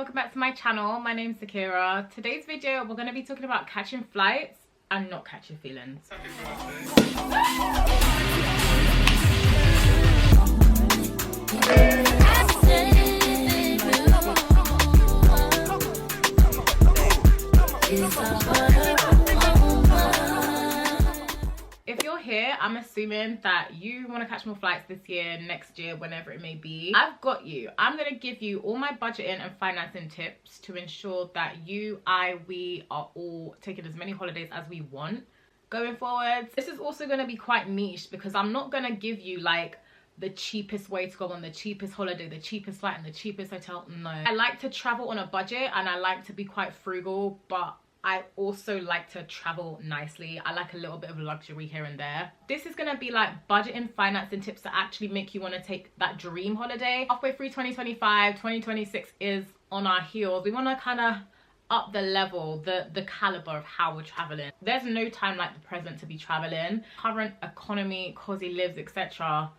welcome back to my channel. My name's Zakira. Today's video we're going to be talking about catching flights and not catching feelings. If you're here, I'm assuming that you want to catch more flights this year, next year, whenever it may be. I've got you. I'm going to give you all my budgeting and financing tips to ensure that we are all taking as many holidays as we want going forward. This is also going to be quite niche because I'm not going to give you like the cheapest way to go on the cheapest holiday, the cheapest flight and the cheapest hotel. No. I like to travel on a budget and I like to be quite frugal, but I also like to travel nicely. I like a little bit of luxury here and there. This is gonna be like budgeting, financing tips to actually make you want to take that dream holiday. Halfway through 2025, 2026 is on our heels. We want to kind of up the level, the caliber of how we're traveling. There's no time like the present to be traveling. Current economy, cozy lives, etc.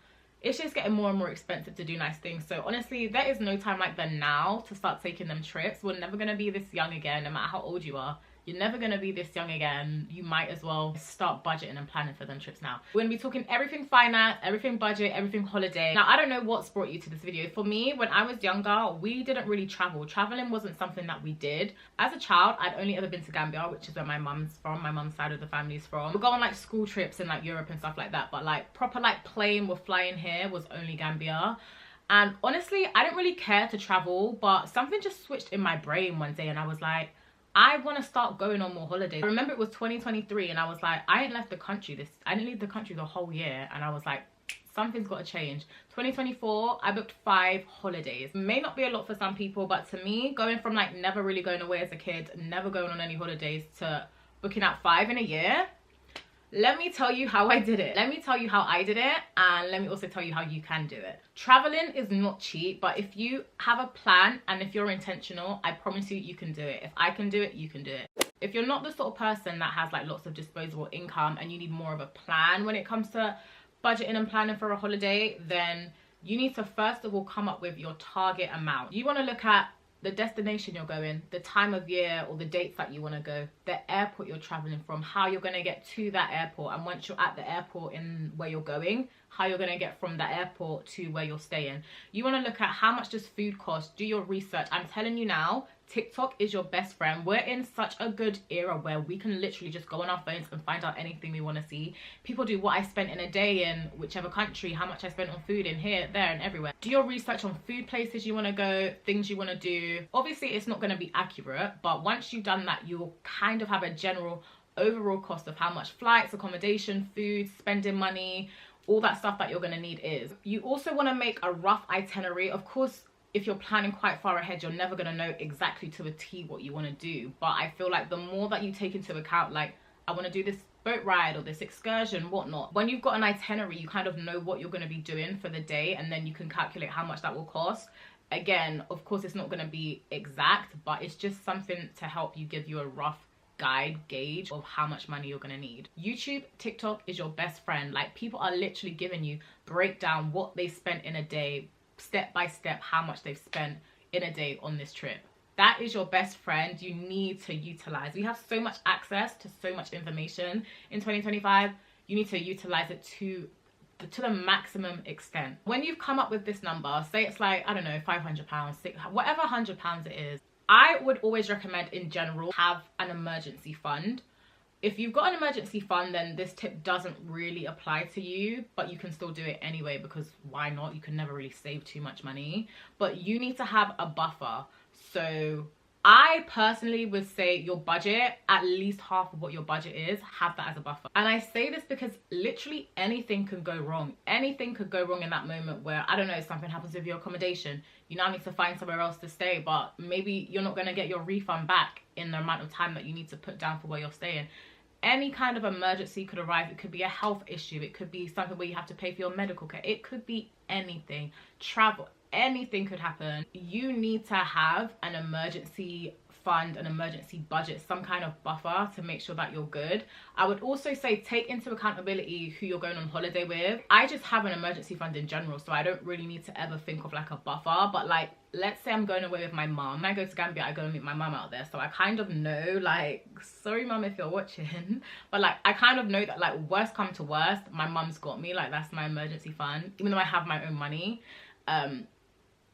It's just getting more and more expensive to do nice things. So honestly, there is no time like the now to start taking them trips. We're never gonna be this young again, no matter how old you are. You're never going to be this young again. You might as well start budgeting and planning for them trips now. We're going to be talking everything finance, everything budget, everything holiday. Now, I don't know what's brought you to this video. For me, when I was younger, we didn't really travel. Traveling wasn't something that we did. As a child, I'd only ever been to Gambia, which is where my mum's from. My mum's side of the family's from. We'd go on like school trips in like Europe and stuff like that. But like proper like plane we're flying here was only Gambia. And honestly, I didn't really care to travel, but something just switched in my brain one day and I was like, I want to start going on more holidays. I remember it was 2023 and I was like, I ain't left the country I didn't leave the country the whole year, and I was like, something's got to change. 2024, I booked 5 holidays. May not be a lot for some people, but to me, going from like never really going away as a kid, never going on any holidays, to booking out 5 in a year, let me tell you how I did it. Let me tell you how I did it, and let me also tell you how you can do it. Traveling is not cheap, but if you have a plan and if you're intentional, I promise you, you can do it. If I can do it, you can do it. If you're not the sort of person that has like lots of disposable income and you need more of a plan when it comes to budgeting and planning for a holiday, then you need to first of all come up with your target amount. You want to look at the destination you're going, the time of year or the dates that you want to go, the airport you're traveling from, how you're going to get to that airport, and once you're at the airport in where you're going, how you're going to get from the airport to where you're staying. You want to look at how much does food cost, do your research. I'm telling you now, TikTok is your best friend. We're in such a good era where we can literally just go on our phones and find out anything we want to see. People do what I spent in a day in whichever country, how much I spent on food in here, there and everywhere. Do your research on food places you want to go, things you want to do. Obviously it's not going to be accurate, but once you've done that, you'll kind of have a general overall cost of how much flights, accommodation, food, spending money, all that stuff that you're going to need is. You also want to make a rough itinerary. Of course, if you're planning quite far ahead, you're never going to know exactly to a T what you want to do. But I feel like the more that you take into account, like, I want to do this boat ride or this excursion, whatnot. When you've got an itinerary, you kind of know what you're going to be doing for the day, and then you can calculate how much that will cost. Again, of course, it's not going to be exact, but it's just something to help you, give you a rough gauge of how much money you're gonna need. YouTube, TikTok is your best friend. Like, people are literally giving you breakdown what they spent in a day, step by step, how much they've spent in a day on this trip. That is your best friend. You need to utilize. We have so much access to so much information in 2025. You need to utilize it to the maximum extent. When you've come up with this number, say it's like, I don't know, £500, whatever £100 it is, I would always recommend in general have an emergency fund. If you've got an emergency fund, then this tip doesn't really apply to you, but you can still do it anyway, because why not? You can never really save too much money, but you need to have a buffer. So I personally would say your budget, at least half of what your budget is, have that as a buffer. And I say this because literally anything can go wrong. Anything could go wrong in that moment where, I don't know, something happens with your accommodation. You now need to find somewhere else to stay, but maybe you're not going to get your refund back in the amount of time that you need to put down for where you're staying. Any kind of emergency could arrive. It could be a health issue. It could be something where you have to pay for your medical care. It could be anything. Travel. Anything could happen. You need to have an emergency fund, an emergency budget, some kind of buffer to make sure that you're good. I would also say take into accountability who you're going on holiday with. I just have an emergency fund in general, so I don't really need to ever think of like a buffer. But like, let's say I'm going away with my mom. When I go to Gambia, I go and meet my mom out there, so I kind of know, like, sorry mom if you're watching, but like I kind of know that like worst come to worst, my mom's got me. Like, that's my emergency fund, even though I have my own money.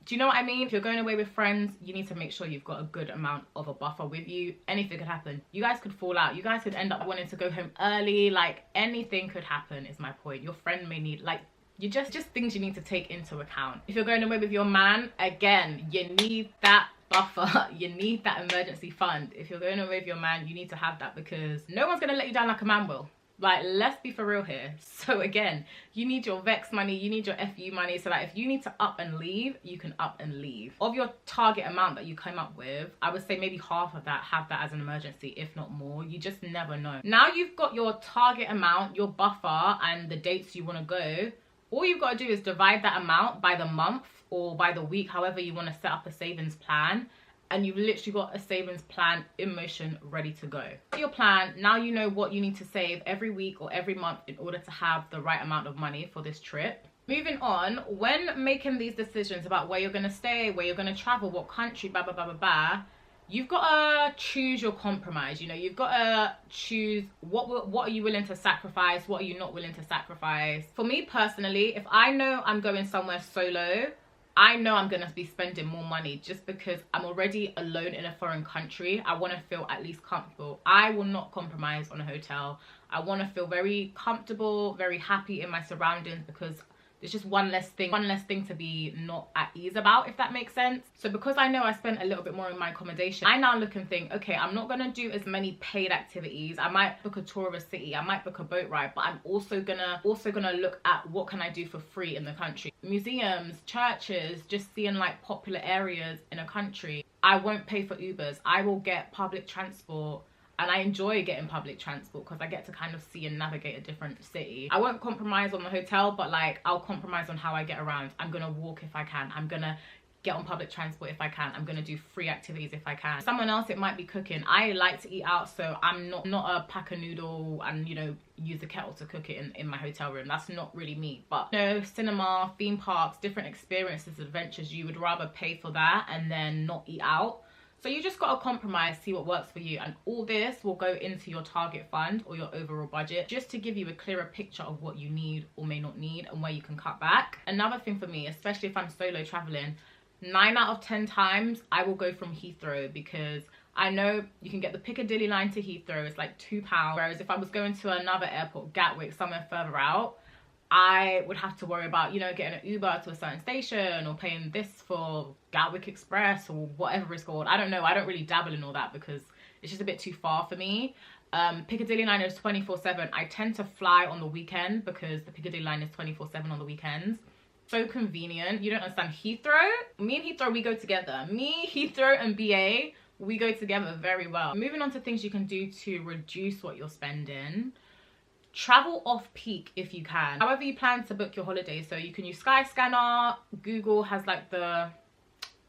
Do you know what I mean? If you're going away with friends, you need to make sure you've got a good amount of a buffer with you. Anything could happen. You guys could fall out. You guys could end up wanting to go home early. Like, anything could happen is my point. Your friend may need, like, you just things you need to take into account. If you're going away with your man, again, you need that buffer. You need that emergency fund. If you're going away with your man, you need to have that, because no one's going to let you down like a man will. Like, let's be for real here. So again, you need your Vex money, you need your FU money, so that if you need to up and leave, you can up and leave. Of your target amount that you came up with, I would say maybe half of that, have that as an emergency, if not more. You just never know. Now you've got your target amount, your buffer, and the dates you want to go. All you've got to do is divide that amount by the month or by the week, however you want to set up a savings plan. And you've literally got a savings plan in motion, ready to go. Your plan, now you know what you need to save every week or every month in order to have the right amount of money for this trip. Moving on, when making these decisions about where you're going to stay, where you're going to travel, what country, blah, blah, blah, blah, blah, you've got to choose your compromise. You know, you've got to choose what are you willing to sacrifice, what are you not willing to sacrifice. For me personally, if I know I'm going somewhere solo, I know I'm going to be spending more money just because I'm already alone in a foreign country. I want to feel at least comfortable. I will not compromise on a hotel. I want to feel very comfortable, very happy in my surroundings, because there's just one less thing to be not at ease about, if that makes sense. So because I know I spent a little bit more in my accommodation, I now look and think, okay, I'm not going to do as many paid activities. I might book a tour of a city, I might book a boat ride, but I'm also gonna look at what can I do for free in the country. Museums, churches, just seeing like popular areas in a country. I won't pay for Ubers. I will get public transport. And I enjoy getting public transport because I get to kind of see and navigate a different city. I won't compromise on the hotel, but like I'll compromise on how I get around. I'm gonna walk if I can. I'm gonna get on public transport if I can. I'm gonna do free activities if I can. Someone else, it might be cooking. I like to eat out, so I'm not a pack of noodle and, you know, use the kettle to cook it in my hotel room. That's not really me. But, you know, cinema, theme parks, different experiences, adventures, you would rather pay for that and then not eat out. So you just got to compromise, see what works for you, and all this will go into your target fund or your overall budget, just to give you a clearer picture of what you need or may not need and where you can cut back. Another thing for me, especially if I'm solo traveling, 9 out of 10 times I will go from Heathrow, because I know you can get the Piccadilly line to Heathrow, it's like £2, whereas if I was going to another airport, Gatwick, somewhere further out, I would have to worry about, you know, getting an Uber to a certain station or paying this for Gatwick Express or whatever it's called. I don't know. I don't really dabble in all that because it's just a bit too far for me. Piccadilly line is 24/7. I tend to fly on the weekend because the Piccadilly line is 24/7 on the weekends. So convenient. You don't understand. Heathrow, me and Heathrow, we go together. Me, Heathrow and BA, we go together very well. Moving on to things you can do to reduce what you're spending. Travel off peak if you can. However you plan to book your holiday, so you can use Skyscanner. Google has like the,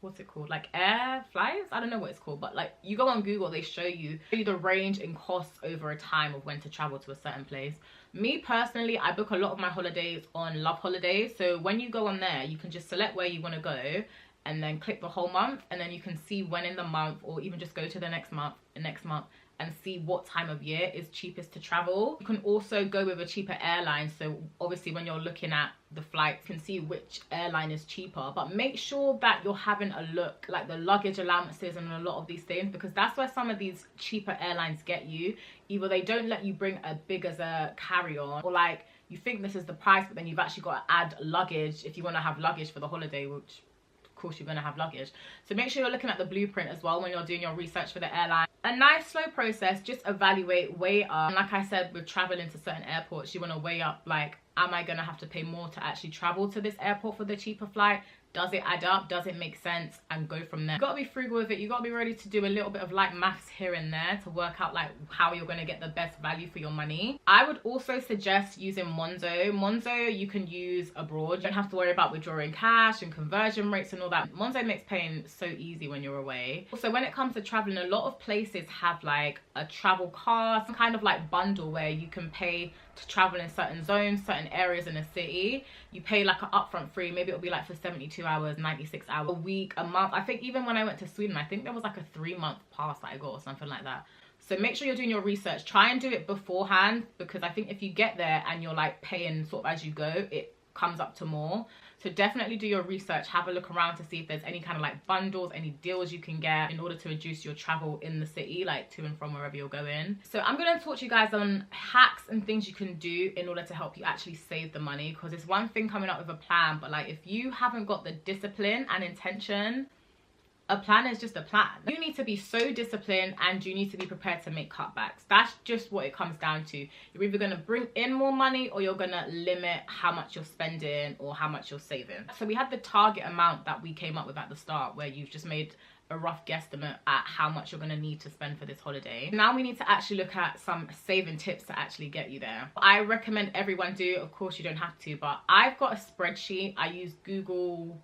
what's it called, like air flights, I don't know what it's called, but like you go on Google, they show you the range in costs over a time of when to travel to a certain place. Me personally, I book a lot of my holidays on Love Holidays, so when you go on there, you can just select where you want to go and then click the whole month, and then you can see when in the month, or even just go to the next month and see what time of year is cheapest to travel. You can also go with a cheaper airline, so obviously when you're looking at the flight, you can see which airline is cheaper, but make sure that you're having a look like the luggage allowances and a lot of these things, because that's where some of these cheaper airlines get you. Either they don't let you bring as big as a carry-on, or like you think this is the price, but then you've actually got to add luggage if you want to have luggage for the holiday, which course you're going to have luggage. So make sure you're looking at the blueprint as well when you're doing your research for the airline. A nice slow process, just evaluate, weigh up. And like I said, with traveling to certain airports, you want to weigh up, like, am I going to have to pay more to actually travel to this airport for the cheaper flight? Does it add up? Does it make sense? And go from there. You gotta be frugal with it. You gotta be ready to do a little bit of like maths here and there to work out like how you're gonna get the best value for your money. I would also suggest using Monzo. Monzo you can use abroad. You don't have to worry about withdrawing cash and conversion rates and all that. Monzo makes paying so easy when you're away. Also, when it comes to traveling, a lot of places have like a travel card, some kind of like bundle where you can pay to travel in certain zones, certain areas in a city. You pay like an upfront fee, maybe it'll be like for 72 hours, 96 hours, a week, a month. I think even when I went to Sweden, I think there was like a 3-month pass that I got or something like that. So make sure you're doing your research. Try and do it beforehand, because I think if you get there and you're like paying sort of as you go, it comes up to more. So definitely do your research, have a look around to see if there's any kind of like bundles, any deals you can get in order to reduce your travel in the city, like to and from wherever you're going. So I'm going to talk to you guys on hacks and things you can do in order to help you actually save the money, because it's one thing coming up with a plan, but like if you haven't got the discipline and intention, a plan is just a plan. You need to be so disciplined and you need to be prepared to make cutbacks. That's just what it comes down to. You're either going to bring in more money or you're going to limit how much you're spending or how much you're saving. So we had the target amount that we came up with at the start, where you've just made a rough guesstimate at how much you're going to need to spend for this holiday. Now we need to actually look at some saving tips to actually get you there. I recommend everyone do. Of course you don't have to, but I've got a spreadsheet. I use Google,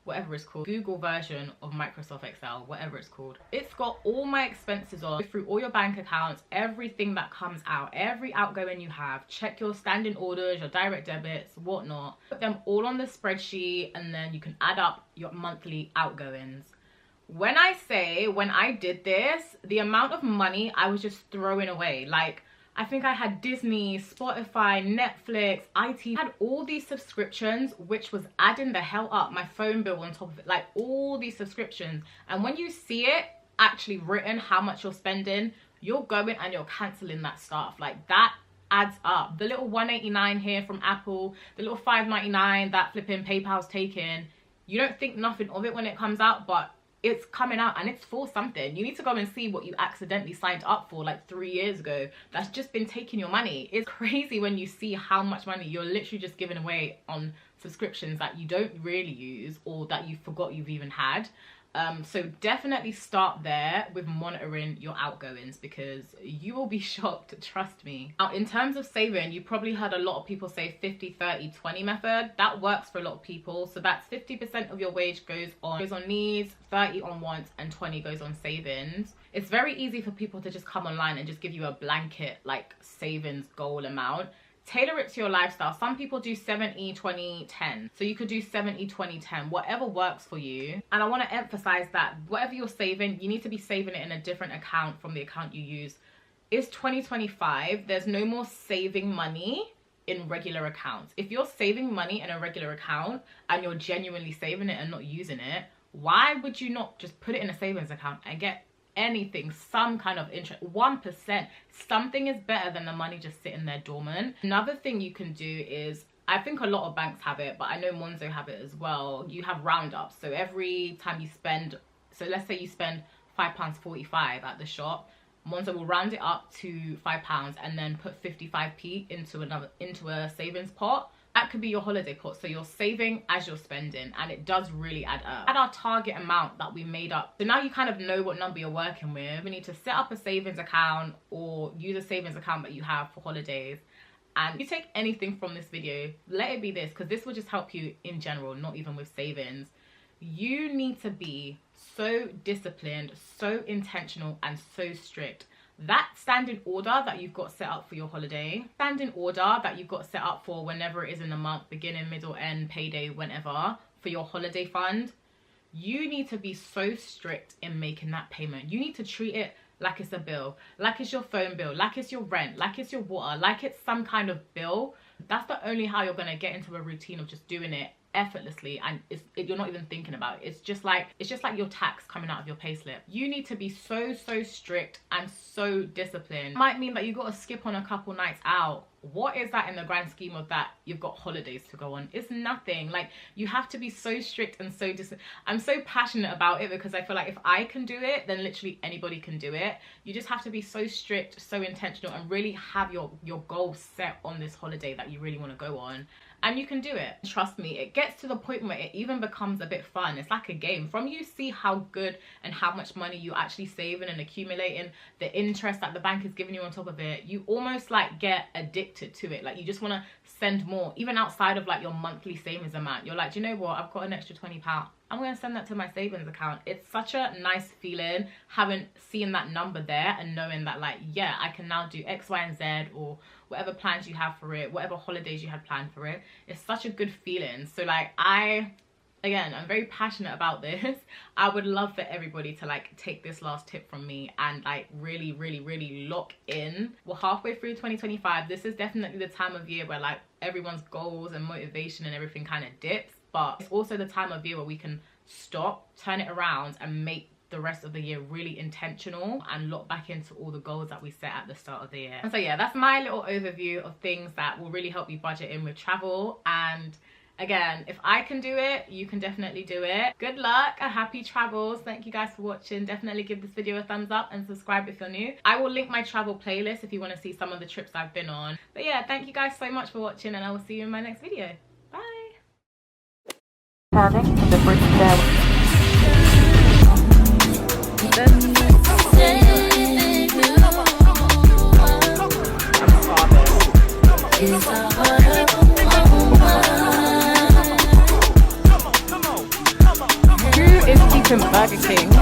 whatever it's called, Google version of Microsoft Excel, whatever it's called. It's got all my expenses on, go through all your bank accounts, everything that comes out, every outgoing you have, check your standing orders, your direct debits, whatnot. Put them all on the spreadsheet and then you can add up your monthly outgoings. When I did this, the amount of money I was just throwing away, like I think I had Disney, Spotify, Netflix, IT, I had all these subscriptions, which was adding the hell up, my phone bill on top of it, like all these subscriptions. And when you see it actually written how much you're spending, you're going and you're canceling that stuff. Like that adds up. The little $1.89 here from Apple, the little $5.99 that flipping PayPal's taking, you don't think nothing of it when it comes out, but it's coming out and it's for something. You need to go and see what you accidentally signed up for like 3 years ago that's just been taking your money. It's crazy when you see how much money you're literally just giving away on subscriptions that you don't really use or that you forgot you've even had. So definitely start there with monitoring your outgoings, because you will be shocked, trust me. Now in terms of saving, you probably heard a lot of people say 50-30-20 method. That works for a lot of people. So that's 50% of your wage goes on needs, 30 on wants, and 20 goes on savings. It's very easy for people to just come online and just give you a blanket like savings goal amount. Tailor it to your lifestyle. Some people do 70-20-10. So you could do 70-20-10, whatever works for you. And I want to emphasize that whatever you're saving, you need to be saving it in a different account from the account you use. It's 2025. There's no more saving money in regular accounts. If you're saving money in a regular account and you're genuinely saving it and not using it, why would you not just put it in a savings account and get anything, some kind of interest? 1%, something is better than the money just sitting there dormant. Another thing you can do is, I think a lot of banks have it, but I know Monzo have it as well. You have roundups. So every time you spend, so let's say you spend £5.45 at the shop, Monzo will round it up to £5 and then put 55p into a savings pot. That could be your holiday pot. So you're saving as you're spending, and it does really add up. At our target amount that we made up, so now you kind of know what number you're working with. We need to set up a savings account or use a savings account that you have for holidays. And if you take anything from this video, let it be this, because this will just help you in general, not even with savings. You need to be so disciplined, so intentional, and so strict. That standing order that you've got set up for your holiday, standing order that you've got set up for whenever it is in the month, beginning, middle, end, payday, whenever, for your holiday fund, you need to be so strict in making that payment. You need to treat it like it's a bill, like it's your phone bill, like it's your rent, like it's your water, like it's some kind of bill. That's the only how you're going to get into a routine of just doing it effortlessly, and you're not even thinking about it. It's just like your tax coming out of your payslip. You need to be so strict and so disciplined. It might mean that you got to skip on a couple nights out. What is that in the grand scheme of that? You've got holidays to go on. It's nothing. Like, you have to be so strict and so I'm so passionate about it, because I feel like if I can do it, then literally anybody can do it. You just have to be so strict, so intentional, and really have your goal set on this holiday that you really want to go on. and you can do it. Trust me, it gets to the point where it even becomes a bit fun. It's like a game. From you see how good and how much money you actually saving and accumulating, the interest that the bank is giving you on top of it, you almost like get addicted to it. Like you just want to send more, even outside of like your monthly savings amount. You're like, do you know what, I've got an extra £20, I'm gonna send that to my savings account. It's such a nice feeling having seen that number there and knowing that like, yeah, I can now do X, Y, and Z, or whatever plans you have for it, whatever holidays you had planned for it. It's such a good feeling. So like again, I'm very passionate about this. I would love for everybody to like take this last tip from me and like really lock in. We're halfway through 2025. This is definitely the time of year where like everyone's goals and motivation and everything kind of dips, but it's also the time of year where we can stop, turn it around, and make the rest of the year really intentional and lock back into all the goals that we set at the start of the year. And so yeah, that's my little overview of things that will really help you budget in with travel. And again, if I can do it, you can definitely do it. Good luck and happy travels. Thank you guys for watching. Definitely give this video a thumbs up and subscribe if you're new. I will link my travel playlist if you want to see some of the trips I've been on. But yeah, thank you guys so much for watching, and I will see you in my next video. Bye. Who is keeping Burger King